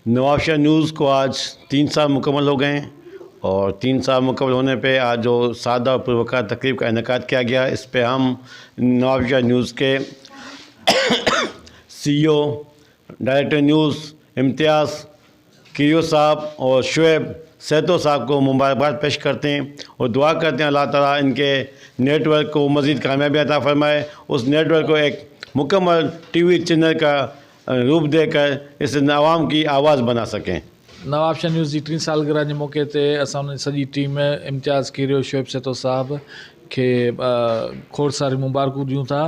Nawabshah news को आज 3 साल मुकम्मल हो गए हैं और 3 साल मुकम्मल होने पे आज जो सादा और पुरवकार तकरीब का इनेकाद किया गया, इस पे हम नवाबशाह न्यूज़ के CEO, डायरेक्टर न्यूज़ इम्तियाज़ कीरियो साहब और शुएब सहतो साहब को मुबारकबाद पेश करते हैं और दुआ करते हैं अल्लाह ताला इनके नेटवर्क को मज़ीद कामयाबी अता फ़रमाए, उस नेटवर्क को एक मुकम्मल TV चैनल का रूप देकर इस आवाम की आवाज़ बना सकें। नवाबशाह न्यूज़ जी 3 सालगिरह के मौके ते असां सॼी टीम इम्तियाज़ कीरियो शुएब सहतो साहब खे खोड़ सारी मुबारकूं ॾियूं था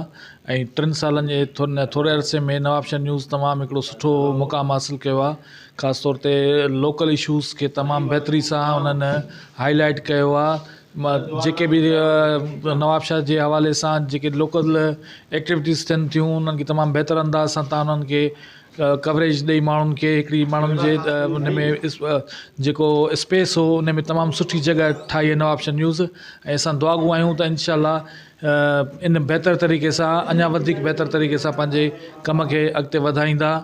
ऐं 3 सालनि जे थोरे अरसे में नवाबशाह न्यूज़ तमामु हिकिड़ो सुठो मुक़ाम हासिल कयो आहे। ख़ासि तौर ते लोकल इशूज़ खे तमामु बहितरी सां उन्हनि हाईलाइट कयो आहे। जेके बि नवाबशाह जे हवाले सां जेके लोकल एक्टिविटीज़ थियनि थियूं उन्हनि खे तमामु बहितर अंदाज़ सां तव्हां उन्हनि खे कवरेज ॾेई माण्हुनि खे हिकिड़ी माण्हुनि जे उन में जेको स्पेस हो उन में तमामु सुठी जॻह ठाही आहे नवाबशाह न्यूज़ ऐं असां दुआगू आहियूं त इंशाअल्लाह इन बहितर तरीक़े सां अञा वधीक बहितर तरीक़े सां पंहिंजे कम खे अॻिते वधाईंदा।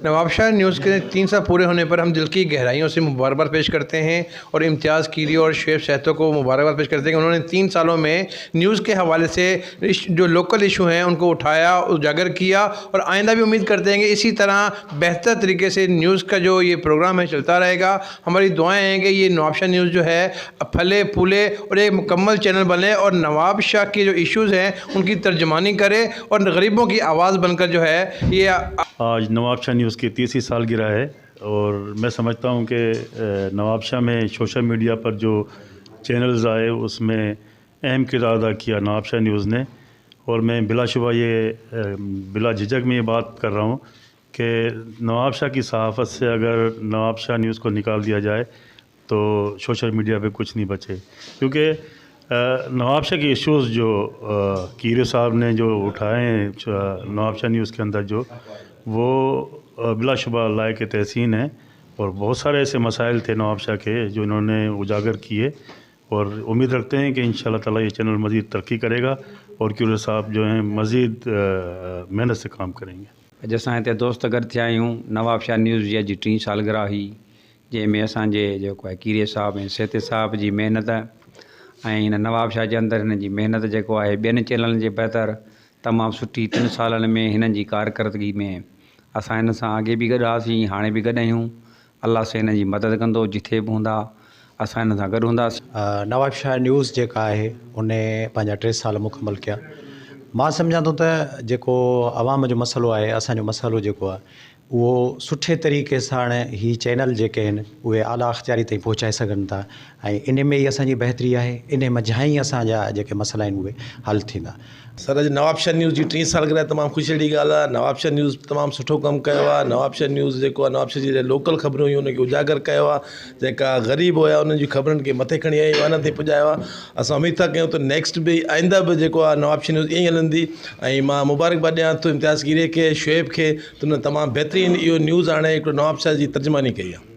नवाबशाह न्यूज़ के 3 साल पूरे होने पर हम दिल की गहराइयों से मुबारकबाद पेश करते हैं और इम्तियाज़ कीरियो और शुएब सहतो को मुबारकबाद पेश करते हैं कि उन्होंने 3 सालों में न्यूज़ के हवाले से जो लोकल इशू हैं उनको उठाया, उजागर किया और आइंदा भी उम्मीद करते हैं कि इसी तरह बेहतर तरीके से न्यूज़ का जो ये प्रोग्राम है चलता रहेगा। हमारी दुआएँ हैं कि ये नवाबशाह न्यूज़ जो है फले फूले और एक मुकम्मल चैनल बने और नवाबशाह के जो इशूज़ हैं उनकी तर्जमानी करे और गरीबों की आवाज़ बनकर जो है ये आज नवाबशाह न्यूज़ की 30वीं सालगिरह है और मैं समझता हूँ कि नवाबशाह में सोशल मीडिया पर जो चैनल्स आए उसमें अहम किरदार अदा किया नवाबशाह न्यूज़ ने और मैं बिलाशुबा बिला झिझक में ये बात कर रहा हूँ कि नवाबशाह की सहाफ़त से अगर नवाबशाह न्यूज़ को निकाल दिया जाए तो सोशल मीडिया पे कुछ नहीं बचे, क्योंकि नवाबशाह के इश्यूज़ जो कीरियो साहब ने जो उठाए हैं नवाबशाह न्यूज़ के अंदर जो वो बिलाशुबा लायक तहसीन है और बहुत सारे ऐसे मसाइल थे नवाबशाह के जो इन्होंने उजागर किए और उम्मीद रखते हैं कि इंशाअल्लाह ताला ये चैनल मज़ीद तरक्की करेगा और कीरियो साहब जो हैं मज़ीद मेहनत से काम करेंगे। अॼु असां हिते दोस्त गॾु थिया आहियूं नवाबशाह न्यूज़ जी अॼु 3 सालगिरह हुई जंहिंमें असांजे जेको आहे कीरियो साहब ऐं सहते साहब जी महिनत ऐं हिन नवाबशाह जे अंदरि हिन जी महिनत जेको आहे ॿियनि चैनलनि जे बहितर तमामु सुठी 3 सालनि में हिननि जी कारकर्दगी में असां हिन सां अॻे बि गॾु हुआसीं, हाणे बि गॾु आहियूं। अल्लाह से हिन जी मदद कंदो, जिथे बि हूंदा असां हिन सां गॾु हूंदासीं। नवाबशाह न्यूज़ जेका आहे उन पंहिंजा 3 साल मुकमल कया। मां सम्झां थो त जेको आवाम जो मसइलो आहे, असांजो मसइलो जेको आहे उहो सुठे तरीक़े सां ही चैनल जेके आहिनि उहे आला अख़्तियारी ताईं पहुचाए सघनि था ऐं इन में ई असांजी बहितरी आहे, इन मज़ा ई असांजा जेके मसइला आहिनि उहे हल थींदा। सर अॼु नवाबशाह न्यूज़ जी 3 सालगिरह तमामु ख़ुशी जी ॻाल्हि आहे। नवाबशाह न्यूज़ तमामु सुठो कमु कयो आहे। नवाबशाह न्यूज़ जेको आहे नवाबशाह जी लोकल ख़बरूं हुयूं उनखे उजागर कयो आहे, जेका ग़रीब हुया उन्हनि जी ख़बरुनि खे मथे खणी आई वञण ते पुॼायो आहे। असां उमेद था कयूं त नेक्स्ट बि आईंदा बि जेको आहे नवाबशाह न्यूज़ ईअं ई हलंदी ऐं मां मुबारकबाद ॾियां थो इम्तियाज़ कीरियो खे, शुएब खे त उन तमामु बहितरीनु इहो न्यूज़ हाणे हिकिड़ो नवाबशाह जी तर्जमानी कई आहे।